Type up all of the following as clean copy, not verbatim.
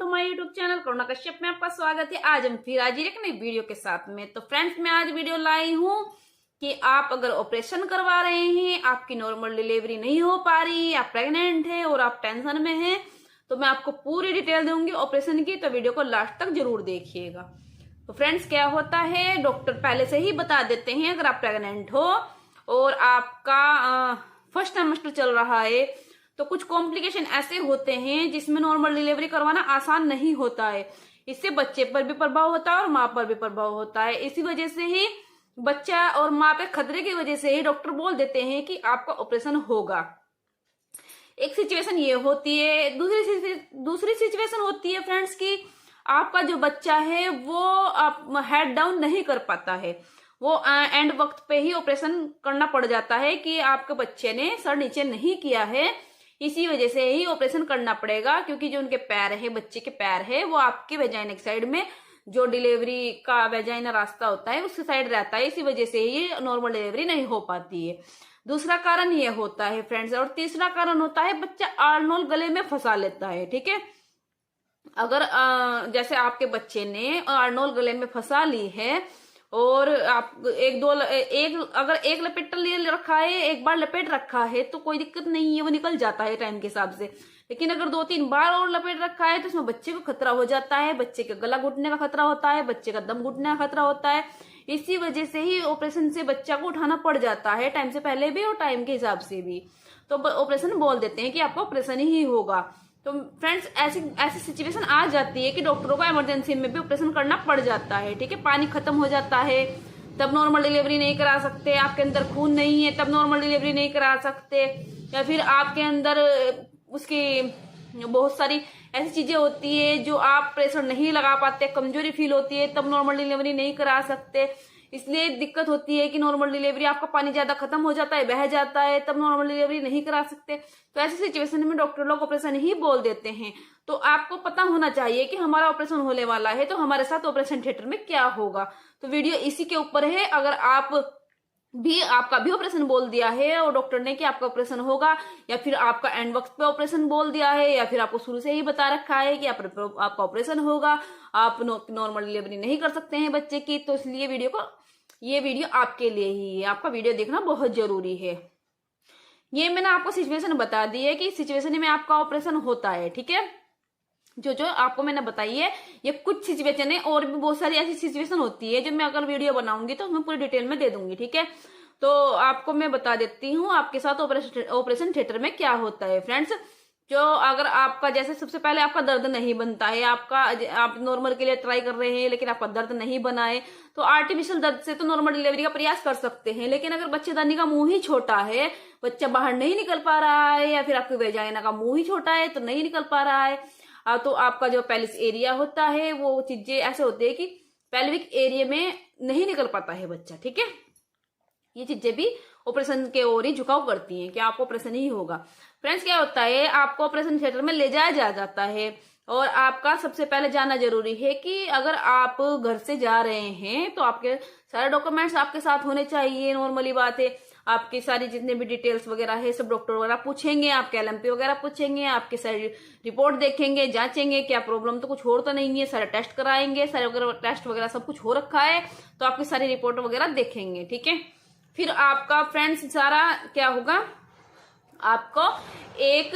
To my YouTube channel करुणा कश्यप में आपका स्वागत है। आज हम फिर हाजिर एक नई वीडियो के साथ में। तो फ्रेंड्स, मैं आज वीडियो लाई हूँ कि आप अगर ऑपरेशन करवा रहे हैं, आपकी नॉर्मल डिलीवरी नहीं हो पा रही, आप प्रेग्नेंट हैं और आप टेंशन में हैं, तो मैं आपको पूरी डिटेल दूंगी ऑपरेशन की, तो वीडियो को लास्ट तक जरूर देखिएगा। तो फ्रेंड्स, क्या होता है, डॉक्टर पहले से ही बता देते हैं अगर आप प्रेग्नेंट हो और आपका फर्स्ट ट्राइमेस्टर चल रहा है तो कुछ कॉम्प्लिकेशन ऐसे होते हैं जिसमें नॉर्मल डिलीवरी करवाना आसान नहीं होता है। इससे बच्चे पर भी प्रभाव होता है और माँ पर भी प्रभाव होता है। इसी वजह से ही बच्चा और माँ पे खतरे की वजह से ही डॉक्टर बोल देते हैं कि आपका ऑपरेशन होगा। एक सिचुएशन ये होती है। दूसरी सिचुएशन होती है फ्रेंड्स की आपका जो बच्चा है वो आप हेड डाउन नहीं कर पाता है, वो एंड वक्त पे ही ऑपरेशन करना पड़ जाता है कि आपके बच्चे ने सर नीचे नहीं किया है, इसी वजह से ही ऑपरेशन करना पड़ेगा। क्योंकि जो उनके पैर है, बच्चे के पैर है, वो आपके वेजाइनिक साइड में जो डिलीवरी का वेजाइना रास्ता होता है उसके साइड रहता है, इसी वजह से ही नॉर्मल डिलीवरी नहीं हो पाती है। दूसरा कारण ये होता है फ्रेंड्स। और तीसरा कारण होता है बच्चा आर्नोल गले में फंसा लेता है। ठीक है, अगर जैसे आपके बच्चे ने आर्नोल गले में फंसा ली है और आप अगर एक लपेट ले रखा है, एक बार लपेट रखा है तो कोई दिक्कत नहीं है, वो निकल जाता है टाइम के हिसाब से। लेकिन अगर 2-3 बार और लपेट रखा है तो उसमें बच्चे को खतरा हो जाता है, बच्चे का गला घुटने का खतरा होता है, बच्चे का दम घुटने का खतरा होता है। इसी वजह से ही ऑपरेशन से बच्चा को उठाना पड़ जाता है, टाइम से पहले भी और टाइम के हिसाब से भी। तो ऑपरेशन बोल देते हैं कि आपका ऑपरेशन ही होगा। तो फ्रेंड्स, ऐसी सिचुएशन आ जाती है कि डॉक्टरों को इमरजेंसी में भी ऑपरेशन करना पड़ जाता है। ठीक है, पानी खत्म हो जाता है तब नॉर्मल डिलीवरी नहीं करा सकते, आपके अंदर खून नहीं है तब नॉर्मल डिलीवरी नहीं करा सकते, या फिर आपके अंदर उसकी बहुत सारी ऐसी चीजें होती है जो आप प्रेशर नहीं लगा पाते, कमजोरी फील होती है, तब नॉर्मल डिलीवरी नहीं करा सकते। इसलिए दिक्कत होती है कि नॉर्मल डिलीवरी आपका पानी ज्यादा खत्म हो जाता है, बह जाता है, तब नॉर्मल डिलीवरी नहीं करा सकते। तो ऐसी सिचुएशन में डॉक्टर लोग ऑपरेशन ही बोल देते हैं। तो आपको पता होना चाहिए कि हमारा ऑपरेशन होने वाला है तो हमारे साथ ऑपरेशन थिएटर में क्या होगा। तो वीडियो इसी के ऊपर है। अगर आपका भी ऑपरेशन बोल दिया है और डॉक्टर ने कि आपका ऑपरेशन होगा, या फिर आपका एंड वक्त पे ऑपरेशन बोल दिया है, या फिर आपको शुरू से ही बता रखा है कि आपका ऑपरेशन होगा, आप नॉर्मल डिलीवरी नहीं कर सकते हैं बच्चे की, तो इसलिए ये वीडियो आपके लिए ही है। आपका वीडियो देखना बहुत जरूरी है। ये मैंने आपको सिचुएशन बता दी है कि इस सिचुएशन में आपका ऑपरेशन होता है। ठीक है, जो आपको मैंने बताई है ये कुछ सिचुएशन है, और भी बहुत सारी ऐसी सिचुएशन होती है जो मैं अगर वीडियो बनाऊंगी तो मैं पूरी डिटेल में दे दूंगी। ठीक है, तो आपको मैं बता देती हूँ आपके साथ ऑपरेशन थिएटर में क्या होता है फ्रेंड्स। जो अगर आपका जैसे सबसे पहले आपका दर्द नहीं बनता है, आप नॉर्मल के लिए ट्राई कर रहे हैं लेकिन आपका दर्द नहीं बना है, तो आर्टिफिशियल दर्द से तो नॉर्मल डिलीवरी का प्रयास कर सकते हैं। लेकिन अगर बच्चेदानी का मुंह ही छोटा है, बच्चा बाहर नहीं निकल पा रहा है, या फिर आपके वेजाइना का मुंह ही छोटा है तो नहीं निकल पा रहा है, तो आपका जो पेल्विस एरिया होता है वो चीजें ऐसे होती है कि पेल्विक एरिया में नहीं निकल पाता है बच्चा। ठीक है, ये चीजें भी ऑपरेशन के ओर ही झुकाव करती हैं कि आपको ऑपरेशन ही होगा। फ्रेंड्स, क्या होता है, आपको ऑपरेशन थिएटर में ले जाया जाता है और आपका सबसे पहले जाना जरूरी है कि अगर आप घर से जा रहे हैं तो आपके सारे डॉक्यूमेंट्स आपके साथ होने चाहिए। नॉर्मली बात है, आपकी सारी जितने भी डिटेल्स वगैरह है सब डॉक्टर वगैरह पूछेंगे, आपके LMP वगैरह पूछेंगे, आपके सारी रिपोर्ट देखेंगे, जांचेंगे क्या प्रॉब्लम तो कुछ और तो नहीं है, सारे टेस्ट कराएंगे, सारे वगैरह टेस्ट वगैरह सब कुछ हो रखा है तो आपकी सारी रिपोर्ट वगैरह देखेंगे। ठीक है, फिर आपका फ्रेंड्स सारा क्या होगा, आपको एक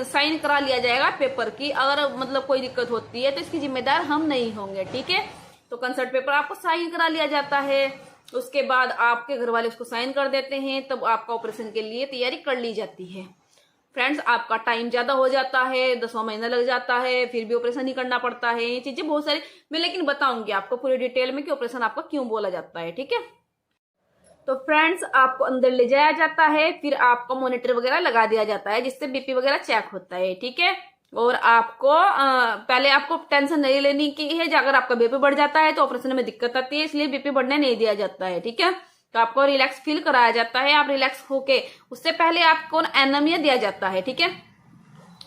साइन करा लिया जाएगा पेपर की। अगर मतलब कोई दिक्कत होती है तो इसकी जिम्मेदार हम नहीं होंगे। ठीक है, तो कंसर्ट पेपर आपको साइन करा लिया जाता है, उसके बाद आपके घर वाले उसको साइन कर देते हैं, तब आपका ऑपरेशन के लिए तैयारी कर ली जाती है। फ्रेंड्स, आपका टाइम ज्यादा हो जाता है, 10वां महीना लग जाता है, फिर भी ऑपरेशन ही करना पड़ता है। ये चीजें बहुत सारी मैं लेकिन बताऊंगी आपको पूरी डिटेल में कि ऑपरेशन आपका क्यों बोला जाता है। ठीक है, तो फ्रेंड्स, आपको अंदर ले जाया जाता है, फिर आपको मॉनिटर वगैरह लगा दिया जाता है जिससे BP वगैरह चेक होता है। ठीक है, और आपको पहले आपको टेंशन नहीं लेनी की है, अगर आपका BP बढ़ जाता है तो ऑपरेशन में दिक्कत आती है, इसलिए BP बढ़ने नहीं दिया जाता है। ठीक है, तो आपको रिलैक्स फील कराया जाता है, आप रिलैक्स होके उससे पहले आपको एनेमिया दिया जाता है। ठीक है,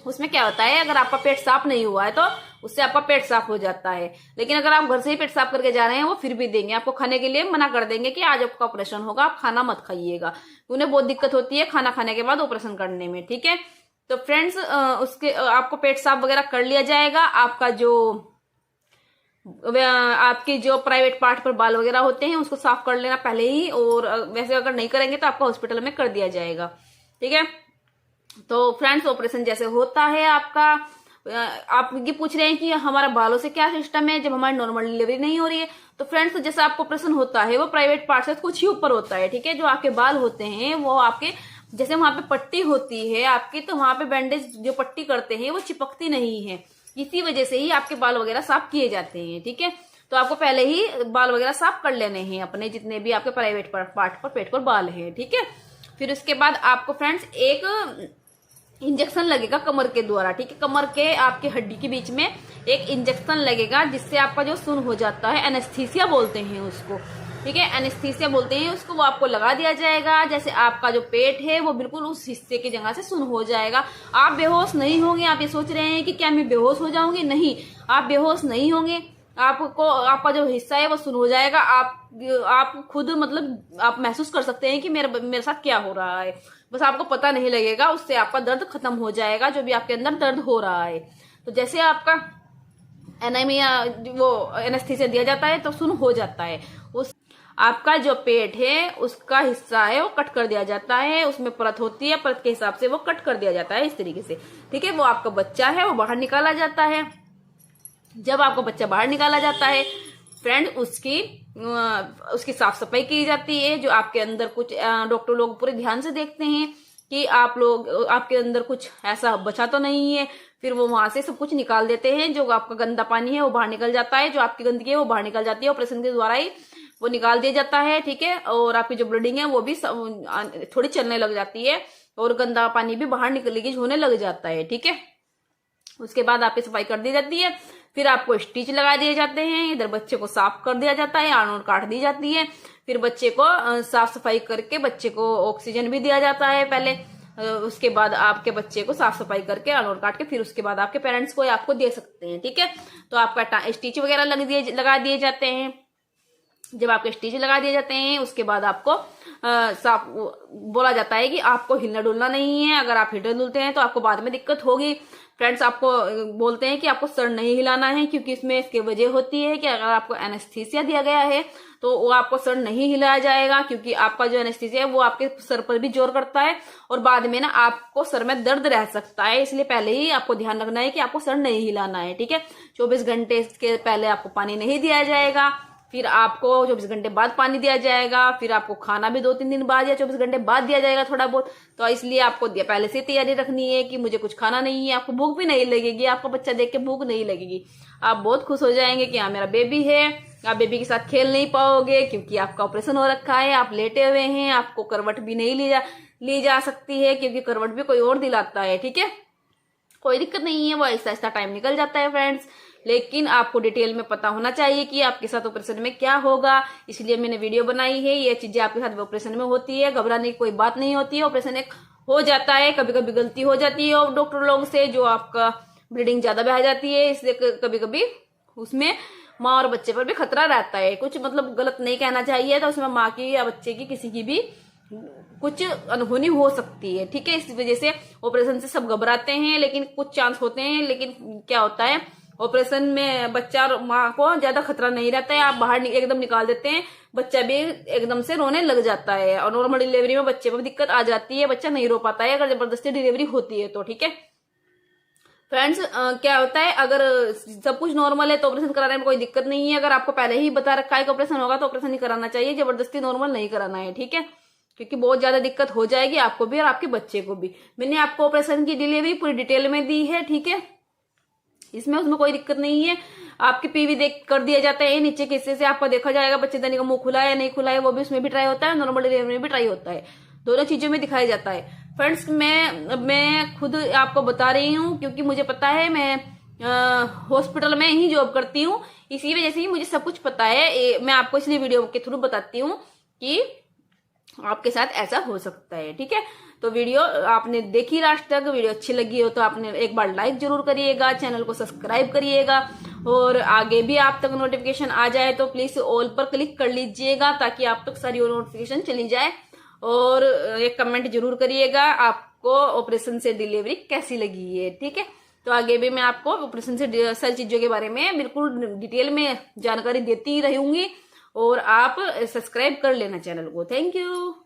उसमें क्या होता है, अगर आपका पेट साफ नहीं हुआ है तो उससे आपका पेट साफ हो जाता है। लेकिन अगर आप घर से ही पेट साफ करके जा रहे हैं वो फिर भी देंगे, आपको खाने के लिए मना कर देंगे कि आज आपका ऑपरेशन होगा, आप खाना मत खाइएगा। उन्हें बहुत दिक्कत होती है खाना खाने के बाद ऑपरेशन करने में। ठीक है, तो फ्रेंड्स उसके आपको पेट साफ वगैरह कर लिया जाएगा। आपका जो आपके जो प्राइवेट पार्ट पर बाल वगैरह होते हैं उसको साफ कर लेना पहले ही, और वैसे अगर नहीं करेंगे तो आपका हॉस्पिटल में कर दिया जाएगा, ठीक है। तो फ्रेंड्स ऑपरेशन जैसे होता है आपका, आप ये पूछ रहे हैं कि हमारा बालों से क्या सिस्टम है जब हमारी नॉर्मल डिलीवरी नहीं हो रही है। तो फ्रेंड्स जैसे आपको ऑपरेशन होता है वो प्राइवेट पार्ट से कुछ ही ऊपर होता है, ठीक है। जो आपके बाल होते हैं वो आपके जैसे वहां पे पट्टी होती है आपकी, तो वहां पे बैंडेज जो पट्टी करते हैं वो चिपकती नहीं है, इसी वजह से ही आपके बाल वगैरह साफ किए जाते हैं, ठीक है। तो आपको पहले ही बाल वगैरह साफ कर लेने हैं अपने, जितने भी आपके प्राइवेट पार्ट पर पेट पर बाल हैं, ठीक है। फिर उसके बाद आपको फ्रेंड्स एक इंजेक्शन लगेगा कमर के द्वारा, ठीक है। कमर के आपके हड्डी के बीच में एक इंजेक्शन लगेगा जिससे आपका जो सुन्न हो जाता है, एनेस्थीसिया बोलते हैं उसको, ठीक है, एनेस्थीसिया बोलते हैं उसको, वो आपको लगा दिया जाएगा। जैसे आपका जो पेट है वो बिल्कुल उस हिस्से की जगह से सुन्न हो जाएगा। आप बेहोश नहीं होंगे। आप ये सोच रहे हैं कि क्या मैं बेहोश हो जाऊंगी, नहीं, आप बेहोश नहीं होंगे। आपको आपका जो हिस्सा है वो सुन्न हो जाएगा। आप खुद मतलब आप महसूस कर सकते हैं कि मेरे साथ क्या हो रहा है, बस आपको पता नहीं लगेगा। उससे आपका दर्द खत्म हो जाएगा, जो भी आपके अंदर दर्द हो रहा है। तो जैसे आपका एनीमिया वो एनेस्थीसिया दिया जाता है तो सुन्न हो जाता है। उस आपका जो पेट है उसका हिस्सा है वो कट कर दिया जाता है, उसमें परत होती है, परत के हिसाब से वो कट कर दिया जाता है इस तरीके से, ठीक है। वो आपका बच्चा है वो बाहर निकाला जाता है। जब आपका बच्चा बाहर निकाला जाता है फ्रेंड, उसकी साफ सफाई की जाती है। जो आपके अंदर कुछ डॉक्टर लोग पूरे ध्यान से देखते हैं कि आपके अंदर कुछ ऐसा बचा तो नहीं है। फिर वो वहां से सब कुछ निकाल देते हैं। जो आपका गंदा पानी है वो बाहर निकल जाता है, जो आपकी गंदगी है वो बाहर निकल जाती है, ऑपरेशन के द्वारा ही वो निकाल दिया जाता है, ठीक है। और आपकी जो ब्लीडिंग है वो भी थोड़ी चलने लग जाती है, और गंदा पानी भी बाहर लीकेज होने लग जाता है, ठीक है। उसके बाद आपकी सफाई कर दी जाती है। फिर आपको स्टिच लगा दिए जाते हैं। इधर बच्चे को साफ कर दिया जाता है, आड़ काट दी जाती है। फिर बच्चे को साफ सफाई करके बच्चे को ऑक्सीजन भी दिया जाता है पहले। उसके बाद आपके बच्चे को साफ सफाई करके आड़ काट के फिर उसके बाद आपके पेरेंट्स को आपको दे सकते हैं, ठीक है। तो आपका स्टिच वगैरह लगा दिए जाते हैं। जब आपके स्टिच लगा दिए जाते हैं उसके बाद आपको साफ बोला जाता है कि आपको हिलना डुलना नहीं है। अगर आप हिलते डुलते हैं तो आपको बाद में दिक्कत होगी। फ्रेंड्स आपको बोलते हैं कि आपको सर नहीं हिलाना है, क्योंकि इसमें इसकी वजह होती है कि अगर आपको एनेस्थीसिया दिया गया है तो वो आपको सर नहीं हिलाया जाएगा, क्योंकि आपका जो एनेस्थीसिया है वो आपके सर पर भी जोर करता है और बाद में ना आपको सर में दर्द रह सकता है। इसलिए पहले ही आपको ध्यान रखना है कि आपको सर नहीं हिलाना है, ठीक है। 24 घंटे के पहले आपको पानी नहीं दिया जाएगा। फिर आपको 24 घंटे बाद पानी दिया जाएगा। फिर आपको खाना भी 2-3 दिन बाद या 24 घंटे बाद दिया जाएगा थोड़ा बहुत। तो इसलिए आपको पहले से तैयारी रखनी है कि मुझे कुछ खाना नहीं है। आपको भूख भी नहीं लगेगी, आपका बच्चा देख के भूख नहीं लगेगी। आप बहुत खुश हो जाएंगे कि हाँ मेरा बेबी है। आप बेबी के साथ खेल नहीं पाओगे क्योंकि आपका ऑपरेशन हो रखा है, आप लेटे हुए हैं, आपको करवट भी नहीं ली जा सकती है, क्योंकि करवट भी कोई और दिलाता है, ठीक है। कोई दिक्कत नहीं है, वो ऐसा ऐसा टाइम निकल जाता है फ्रेंड्स। लेकिन आपको डिटेल में पता होना चाहिए कि आपके साथ ऑपरेशन में क्या होगा, इसलिए मैंने वीडियो बनाई है। ये चीजें आपके साथ ऑपरेशन में होती है, घबराने की कोई बात नहीं होती है। ऑपरेशन एक हो जाता है, कभी कभी गलती हो जाती है और डॉक्टर लोग से, जो आपका ब्लीडिंग ज्यादा बह जाती है, इसलिए कभी कभी उसमें माँ और बच्चे पर भी खतरा रहता है। कुछ मतलब गलत नहीं कहना चाहिए, तो उसमें माँ की या बच्चे की किसी की भी कुछ अनहोनी हो सकती है, ठीक है। इस वजह से ऑपरेशन से सब घबराते हैं, लेकिन कुछ चांस होते हैं। लेकिन क्या होता है, ऑपरेशन में बच्चा और माँ को ज्यादा खतरा नहीं रहता है। आप बाहर एकदम निकाल देते हैं, बच्चा भी एकदम से रोने लग जाता है। और नॉर्मल डिलीवरी में बच्चे पर दिक्कत आ जाती है, बच्चा नहीं रो पाता है अगर जबरदस्ती डिलीवरी होती है तो, ठीक है फ्रेंड्स। क्या होता है, अगर सब कुछ नॉर्मल है तो ऑपरेशन कराने में कोई दिक्कत नहीं है। अगर आपको पहले ही बता रखा है कि ऑपरेशन होगा तो ऑपरेशन नहीं कराना चाहिए, जबरदस्ती नॉर्मल नहीं कराना है, ठीक है, क्योंकि बहुत ज्यादा दिक्कत हो जाएगी आपको भी और आपके बच्चे को भी। मैंने आपको ऑपरेशन की डिलीवरी पूरी डिटेल में दी है, ठीक है, इसमें उसमें कोई दिक्कत नहीं है। आपके पीवी देख कर दिया जाता है, नीचे के हिस्से से आपका देखा जाएगा बच्चेदानी का मुंह खुला है या नहीं खुला है, वो भी उसमें भी ट्राई होता है, नॉर्मल डिलीवरी में भी ट्राई होता है, दोनों चीजों में दिखाया जाता है। फ्रेंड्स मैं खुद आपको बता रही हूँ क्योंकि मुझे पता है, मैं हॉस्पिटल में ही जॉब करती हूँ, इसी वजह से ही मुझे सब कुछ पता है। मैं आपको इसलिए वीडियो के थ्रू बताती हूँ कि आपके साथ ऐसा हो सकता है, ठीक है। तो वीडियो आपने देखी लास्ट तक, वीडियो अच्छी लगी हो तो आपने एक बार लाइक जरूर करिएगा, चैनल को सब्सक्राइब करिएगा और आगे भी आप तक नोटिफिकेशन आ जाए तो प्लीज ऑल पर क्लिक कर लीजिएगा, ताकि आप तक सारी नोटिफिकेशन चली जाए और एक कमेंट जरूर करिएगा आपको ऑपरेशन से डिलीवरी कैसी लगी है। ठीक है, तो आगे भी मैं आपको ऑपरेशन से सारी चीजों के बारे में बिल्कुल डिटेल में जानकारी देती रहूंगी और आप सब्सक्राइब कर लेना चैनल को। Thank you.